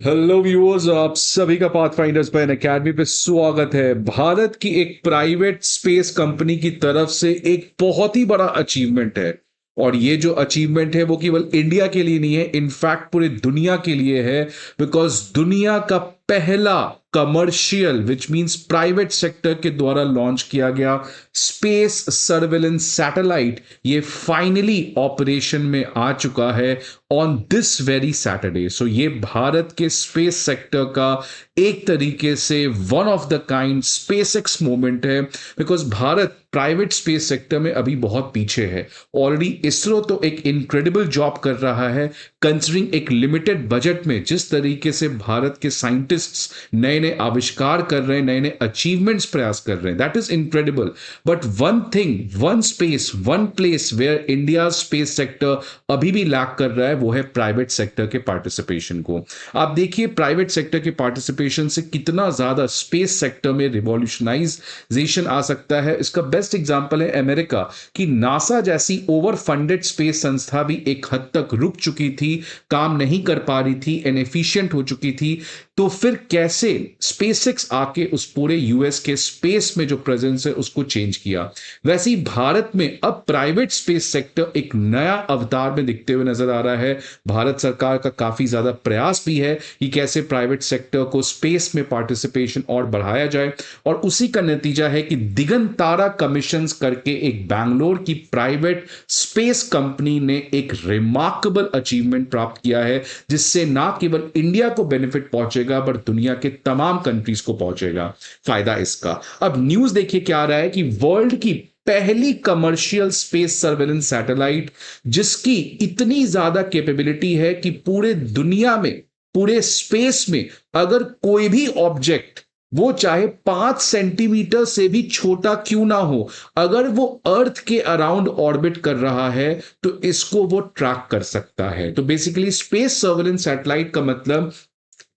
Hello viewers, आप सभी का पाथफाइंडर्स पैन एकेडमी पे स्वागत है। भारत की एक प्राइवेट स्पेस कंपनी की तरफ से एक बहुत ही बड़ा अचीवमेंट है। और ये जो अचीवमेंट है वो केवल इंडिया के लिए नहीं है, इनफैक्ट पूरी दुनिया के लिए है। बिकॉज दुनिया का पहला commercial which means private sector के द्वारा लॉन्च किया गया स्पेस सर्वेलेंस सैटेलाइट ये फाइनली ऑपरेशन में आ चुका है on this very Saturday. So ये भारत के स्पेस सेक्टर का एक तरीके से one of the kind space X moment है। बिकॉज भारत प्राइवेट स्पेस सेक्टर में अभी बहुत पीछे है। ऑलरेडी इसरो तो एक इनक्रेडिबल जॉब कर रहा है, कंसिडरिंग एक लिमिटेड बजट में जिस तरीके से भारत के साइंटिस्ट्स नए नए आविष्कार कर रहे हैं, नए नए अचीवमेंट्स प्रयास कर रहे हैं, that is incredible. But one thing, one space, one place where India space sector अभी भी लैक कर रहा है वो है प्राइवेट सेक्टर के पार्टिसिपेशन को। आप देखिए प्राइवेट सेक्टर के पार्टिसिपेशन से कितना ज्यादा स्पेस सेक्टर में रिवॉल्यूशनाइजेशन आ सकता है। इसका बेस्ट एग्जांपल है अमेरिका की नासा जैसी ओवर फंडेड स्पेस संस्था भी एक हद तक रुक चुकी थी, काम नहीं कर पा रही थी, इनएफिशिएंट हो चुकी थी। तो फिर कैसे स्पेसएक्स आके उस पूरे यूएस के स्पेस में जो प्रेजेंस है उसको चेंज किया। वैसे ही भारत में अब प्राइवेट स्पेस सेक्टर एक नया अवतार में दिखते हुए नजर आ रहा है। भारत सरकार का काफी ज्यादा प्रयास भी है कि कैसे प्राइवेट सेक्टर को स्पेस में पार्टिसिपेशन और बढ़ाया जाए। और उसी का नतीजा है कि दिगंतारा कमीशंस करके एक बैंगलोर की प्राइवेट स्पेस कंपनी ने एक रिमार्केबल अचीवमेंट प्राप्त किया है, जिससे ना केवल इंडिया को बेनिफिट पहुंचेगा बट दुनिया के तमाम कंट्रीज को पहुंचेगा फायदा इसका। अब न्यूज देखिए क्या आ रहा है कि वर्ल्ड की पहली कमर्शियल स्पेस सर्वेलेंस सैटेलाइट जिसकी इतनी ज्यादा कैपेबिलिटी है कि पूरे दुनिया में, पूरे स्पेस में अगर कोई भी ऑब्जेक्ट, वो चाहे 5 सेंटीमीटर से भी छोटा क्यों ना हो, अगर वो अर्थ के अराउंड ऑर्बिट कर रहा है तो इसको वो ट्रैक कर सकता है। तो बेसिकली स्पेस सर्वेलेंस सैटेलाइट का मतलब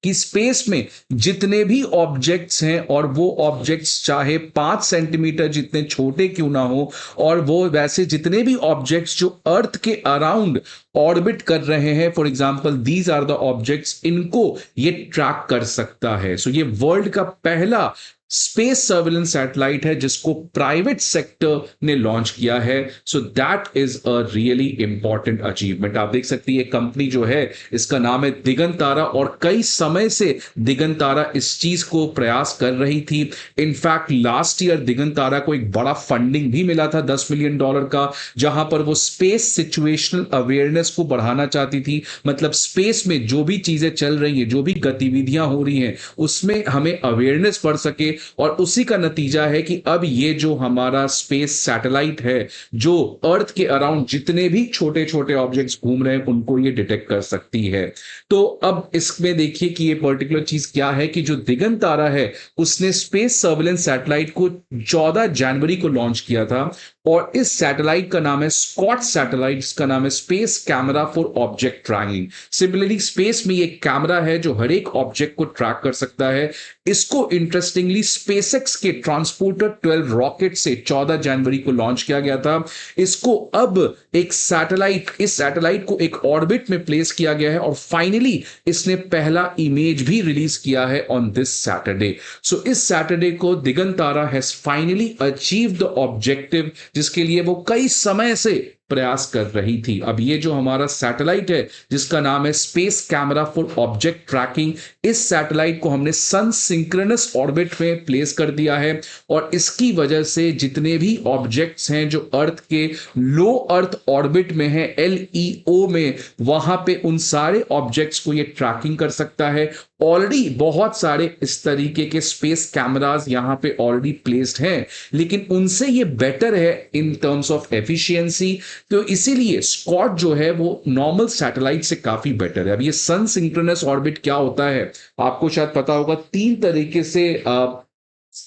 कि स्पेस में जितने भी ऑब्जेक्ट्स हैं और वो ऑब्जेक्ट्स चाहे 5 सेंटीमीटर जितने छोटे क्यों ना हो, और वो वैसे जितने भी ऑब्जेक्ट्स जो अर्थ के अराउंड ऑर्बिट कर रहे हैं, for example these are the objects, इनको ये ट्रैक कर सकता है। सो ये वर्ल्ड का पहला स्पेस सर्वेलेंस सैटेलाइट है जिसको प्राइवेट सेक्टर ने लॉन्च किया है। So that is a really important achievement. आप देख सकते हैं ये कंपनी जो है इसका नाम है दिगंतारा, और कई समय से दिगंतारा इस चीज को प्रयास कर रही थी। इनफैक्ट लास्ट ईयर दिगंतारा को एक बड़ा फंडिंग भी मिला था $10 मिलियन का, जहां पर वो स्पेस सिचुएशनल अवेयरनेस को बढ़ाना चाहती थी। मतलब स्पेस में जो भी चीजें चल रही हैं, जो भी गतिविधियां हो रही हैं, उसमें हमें अवेयरनेस बढ़ सके। और उसी का नतीजा है कि अब ये जो हमारा स्पेस सैटेलाइट है जो अर्थ के अराउंड जितने भी छोटे छोटे ऑब्जेक्ट्स घूम रहे हैं उनको ये डिटेक्ट कर सकती है। तो अब इसमें देखिए कि ये पर्टिकुलर चीज क्या है कि जो दिगंतारा है उसने स्पेस सर्वेलेंस सैटेलाइट को 14 जनवरी को लॉन्च किया था। और इस सैटेलाइट का नाम है स्कॉट सैटेलाइट, इसका नाम है space camera for object tracking. Similarly space में एक कैमरा है जो हर एक ऑब्जेक्ट को ट्रैक कर सकता है। इसको इंटरेस्टिंगली स्पेसएक्स के ट्रांसपोर्टर 12 रॉकेट से 14 जनवरी को लॉन्च किया गया था। इसको अब एक सैटेलाइट, इस सैटेलाइट को एक ऑर्बिट में प्लेस किया गया है और फाइनली इसने पहला इमेज भी रिलीज किया है ऑन दिस सैटरडे। सो इस सैटरडे को Digantara has finally achieve the objective जिसके लिए वो कई समय से प्रयास कर रही थी। अब ये जो हमारा सैटेलाइट है जिसका नाम है space camera for object tracking, इस सैटेलाइट को हमने सन सिंक्रोनस ऑर्बिट में प्लेस कर दिया है। और इसकी वजह से जितने भी ऑब्जेक्ट्स हैं जो अर्थ के लो अर्थ ऑर्बिट में है, LEO में, वहां पे उन सारे ऑब्जेक्ट्स को ये ट्रैकिंग कर सकता है। ऑलरेडी बहुत सारे इस तरीके के स्पेस कैमरास यहां पे ऑलरेडी प्लेस्ड हैं, लेकिन उनसे ये बेटर है इन टर्म्स ऑफ एफिशिएंसी। तो इसीलिए स्कॉट जो है वो नॉर्मल सैटेलाइट से काफी बेटर है। अब ये सन सिंक्रोनस ऑर्बिट क्या होता है आपको शायद पता होगा। 3 तरीके से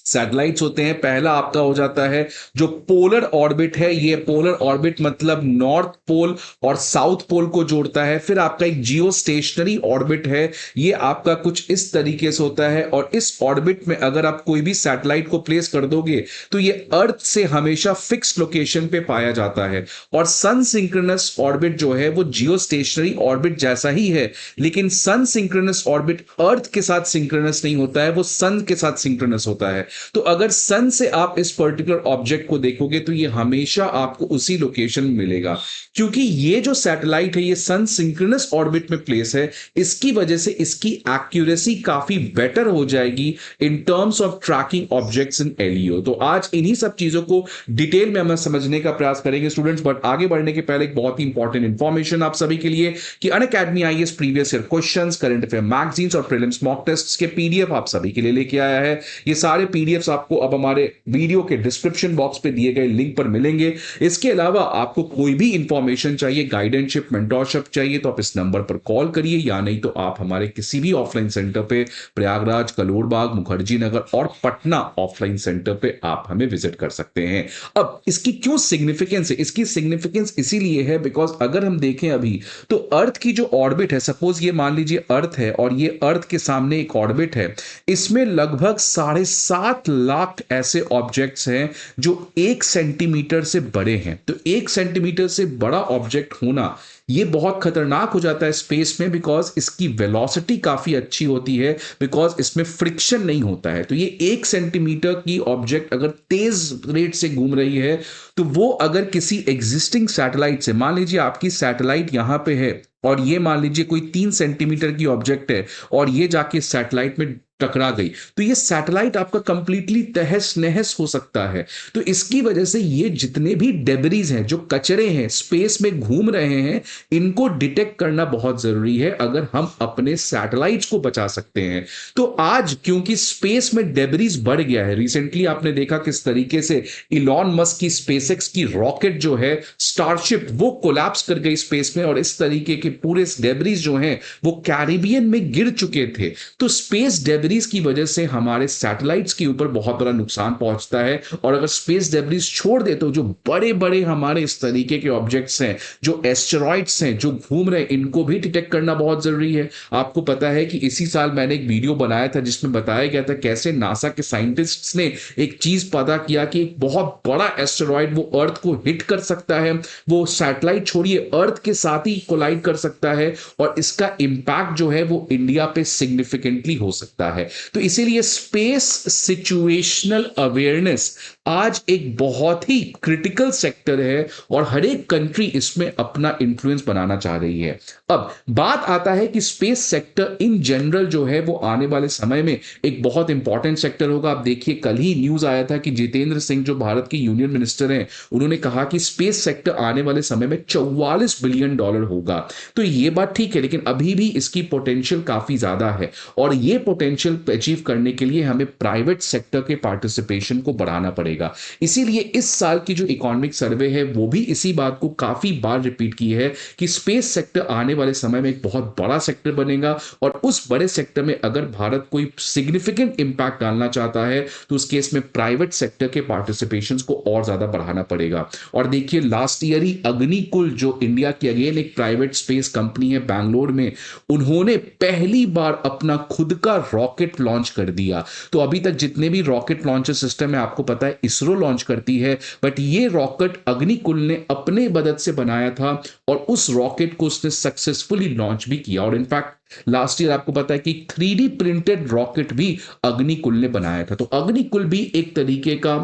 सैटेलाइट्स होते हैं। पहला आपका हो जाता है जो पोलर ऑर्बिट है, ये पोलर ऑर्बिट मतलब नॉर्थ पोल और साउथ पोल को जोड़ता है। फिर आपका एक जियो स्टेशनरी ऑर्बिट है, ये आपका कुछ इस तरीके से होता है, और इस ऑर्बिट में अगर आप कोई भी सैटेलाइट को प्लेस कर दोगे तो ये अर्थ से हमेशा फिक्स लोकेशन पे पाया जाता है। और सन सिंक्रोनस ऑर्बिट जो है वो जियो स्टेशनरी ऑर्बिट जैसा ही है, लेकिन सन सिंक्रोनस ऑर्बिट अर्थ के साथ सिंक्रोनस नहीं होता है, वो सन के साथ सिंक्रोनस होता है। तो अगर सन से आप इस पर्टिकुलर ऑब्जेक्ट को देखोगे तो ये हमेशा आपको उसी लोकेशन में मिलेगा। क्योंकि ये जो सैटेलाइट है ये सन सिंक्रोनस ऑर्बिट में प्लेस है, इसकी वजह से इसकी एक्यूरेसी काफी बेटर हो जाएगी in terms of tracking objects in LEO. तो आज इन्हीं सब चीजों को डिटेल में हम समझने का प्रयास करेंगे स्टूडेंट्स। बट आगे बढ़ने के पहले एक बहुत ही इंपॉर्टेंट इंफॉर्मेशन आप सभी के लिए कि Unacademy IAS previous year questions, current affair magazines और प्रीलिम्स मॉक टेस्ट्स के पीडीएफ आप सभी के लिए लेके आया है। ये सारे पीडीएफ्स आपको अब हमारे वीडियो के डिस्क्रिप्शन बॉक्स पे दिए गए लिंक पर मिलेंगे। इसके अलावा आपको कोई भी इंफॉर्मेशन चाहिए, गाइडेंसशिप, मेंटोरशिप चाहिए, तो आप इस नंबर पर कॉल करिए, या नहीं तो आप हमारे किसी भी ऑफलाइन सेंटर पे प्रयागराज, कलोरबाग, मुखर्जी नगर और पटना ऑफलाइन सेंटर पे आप हमें विजिट कर सकते हैं। अब इसकी क्यों सिग्निफिकेंस है? इसकी सिग्निफिकेंस इसीलिए है बिकॉज अगर हम देखें अभी तो अर्थ की जो ऑर्बिट है, सपोज ये मान लीजिए अर्थ है और ये अर्थ के सामने एक ऑर्बिट है, इसमें लगभग 7.5 लाख ऐसे ऑब्जेक्ट्स हैं जो 1 सेंटीमीटर से बड़े हैं। तो 1 सेंटीमीटर से बड़ा ऑब्जेक्ट होना ये बहुत खतरनाक हो जाता है स्पेस में, बिकॉज इसकी वेलोसिटी काफी अच्छी होती है, बिकॉज इसमें फ्रिक्शन नहीं होता है। तो ये 1 सेंटीमीटर की ऑब्जेक्ट अगर तेज रेट से घूम रही है तो वो अगर किसी एग्जिस्टिंग सैटेलाइट से, मान लीजिए आपकी सैटेलाइट यहां पे है और ये मान लीजिए कोई 3 सेंटीमीटर की ऑब्जेक्ट है और ये जाके सैटेलाइट में टकरा गई, तो ये सैटेलाइट आपका कंप्लीटली तहस नहस हो सकता है। तो इसकी वजह से ये जितने भी डेबरीज हैं, जो कचरे हैं स्पेस में घूम रहे हैं, इनको डिटेक्ट करना बहुत जरूरी है अगर हम अपने सैटेलाइट्स को बचा सकते हैं। तो आज क्योंकि स्पेस में डेबरीज बढ़ गया है, रिसेंटली आपने देखा किस तरीके से इलॉन मस्क की स्पेसएक्स की रॉकेट जो है स्टारशिप, वो कोलैप्स कर गई स्पेस में, और इस तरीके के पूरे डेबरीज जो हैं वो कैरिबियन में गिर चुके थे। तो स्पेस डेबरीज की वजह से हमारे सैटेलाइट्स के ऊपर बहुत बड़ा नुकसान पहुंचता है, और अगर स्पेस डेब्रिस छोड़ दे तो जो बड़े बड़े हमारे इस तरीके के ऑब्जेक्ट्स हैं, जो एस्टेरॉइड्स हैं जो घूम रहे हैं, इनको भी डिटेक्ट करना बहुत जरूरी है। आपको पता है कि इसी साल मैंने एक वीडियो बनाया था जिसमें बताया गया था कैसे नासा के साइंटिस्ट्स ने एक चीज पता किया कि एक बहुत बड़ा एस्टेरॉइड वो अर्थ को हिट कर सकता है, वो सैटेलाइट छोड़िए अर्थ के साथ ही कोलाइड कर सकता है, और इसका इंपैक्ट जो है वो इंडिया पे सिग्निफिकेंटली हो सकता है। तो इसीलिए स्पेस सिचुएशनल अवेयरनेस आज एक बहुत ही क्रिटिकल सेक्टर है और हर एक कंट्री इसमें अपना इंफ्लुएंस बनाना चाह रही है। अब बात आता है कि स्पेस सेक्टर इन जनरल जो है वो आने वाले समय में एक बहुत इंपॉर्टेंट सेक्टर होगा। आप देखिए कल ही न्यूज आया था कि जितेंद्र सिंह जो भारत के यूनियन मिनिस्टर हैं, उन्होंने कहा कि स्पेस सेक्टर आने वाले समय में $44 बिलियन होगा। तो ये बात ठीक है, लेकिन अभी भी इसकी पोटेंशियल काफी ज्यादा है, और ये पोटेंशियल अचीव करने के लिए हमें प्राइवेट सेक्टर के पार्टिसिपेशन को बढ़ाना पड़ेगा। इसीलिए इस साल की जो इकोनॉमिक सर्वे है वो भी इसी बात को काफी बार रिपीट की है कि स्पेस सेक्टर आने वाले समय में एक बहुत बड़ा सेक्टर बनेगा, और उस बड़े सेक्टर में अगर भारत कोई सिग्निफिकेंट इंपैक्ट डालना चाहता है तो उस केस में प्राइवेट सेक्टर के पार्टिसिपेशन को और ज्यादा बढ़ाना पड़ेगा। और देखिए लास्ट ईयर ही अग्निकुल जो इंडिया की अगेन एक प्राइवेट स्पेस कंपनी है बैंगलोर में, उन्होंने पहली बार अपना खुद का रॉकेट लॉन्च कर दिया। तो अभी तक जितने भी रॉकेट लॉन्चर सिस्टम है आपको पता है इसरो लॉन्च करती है, बट ये रॉकेट अग्निकुल ने अपने मदद से बनाया था और उस रॉकेट को उसने सक्सेसफुली लॉन्च भी किया। और इनफैक्ट लास्ट ईयर आपको पता है कि 3D प्रिंटेड रॉकेट भी अग्निकुल ने बनाया था। तो अग्निकुल भी एक तरीके का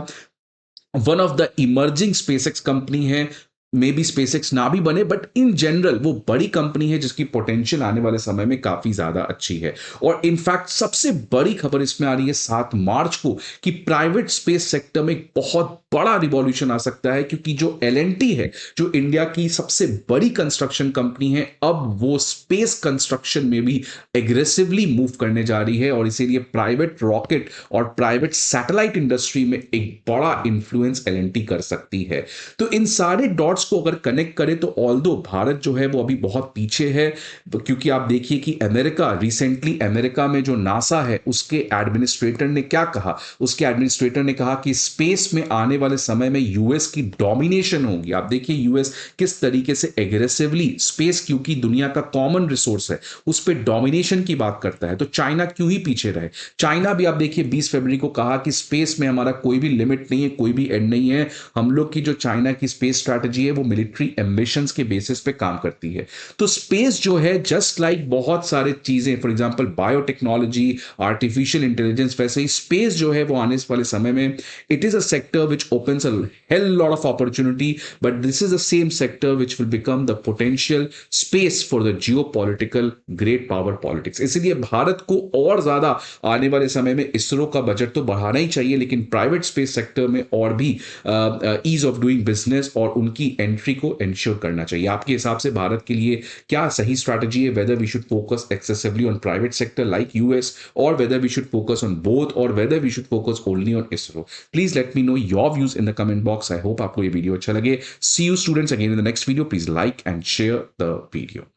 one of the emerging SpaceX company है। मे बी स्पेसएक्स ना भी बने, बट इन जनरल वो बड़ी कंपनी है जिसकी पोटेंशियल आने वाले समय में काफी ज्यादा अच्छी है। और इनफैक्ट सबसे बड़ी खबर इसमें आ रही है 7 मार्च को कि प्राइवेट स्पेस सेक्टर में एक बहुत बड़ा रिवॉल्यूशन आ सकता है, क्योंकि जो एलएनटी है, जो इंडिया की सबसे बड़ी कंस्ट्रक्शन कंपनी है, अब वो स्पेस कंस्ट्रक्शन में भी एग्रेसिवली मूव करने जा रही है, और इसीलिए प्राइवेट रॉकेट और प्राइवेट सैटेलाइट इंडस्ट्री में एक बड़ा इंफ्लुएंस एलएनटी कर सकती है। तो इन सारे डॉट्स डॉट्स को अगर कनेक्ट करें तो ऑल्दो भारत जो है वो अभी बहुत पीछे है, क्योंकि आप देखिए कि अमेरिका में जो नासा है उसके एडमिनिस्ट्रेटर ने क्या कहा। उसके एडमिनिस्ट्रेटर ने कहा कि स्पेस में आने वाले समय में यूएस की डोमिनेशन होगी। आप देखिए यूएस किस तरीके से एग्रेसिवली स्पेस, क्योंकि दुनिया का कॉमन रिसोर्स है, उस पर डोमिनेशन की बात करता है। तो चाइना क्यों ही पीछे रहे। चाइना भी आप देखिए 20 फरवरी को कहा कि स्पेस में हमारा कोई भी लिमिट नहीं है, कोई भी एंड नहीं है। हम लोग की जो चाइना की स्पेस स्ट्रैटेजी है वो मिलिट्री एम्बिशंस के बेसिस पे काम करती है। तो स्पेस जो है जस्ट लाइक बहुत सारे चीजें, for example biotechnology, artificial intelligence, वैसे ही स्पेस जो है वो आने वाले समय में it is a sector which opens a hell lot of opportunity, but this is the same sector which will become the potential space for the Jio political great power politics. इसलिए भारत को और ज्यादा आने वाले समय में इसरो का बजट तो बढ़ाना ही चाहिए, लेकिन प्राइवेट स्पेस सेक्टर में और भी ईज ऑफ डूइंग बिजनेस और उनकी एंट्री को इंश्योर करना चाहिए। आपके हिसाब से भारत के लिए क्या सही स्ट्रैटेजी है, whether we should focus excessively on private sector like US, और whether we should focus on both, और whether we should focus only on ISRO? Please let me know your views in the comment box. I hope आपको ये video अच्छा लगे। See you students again in the next video. Please like and share the video.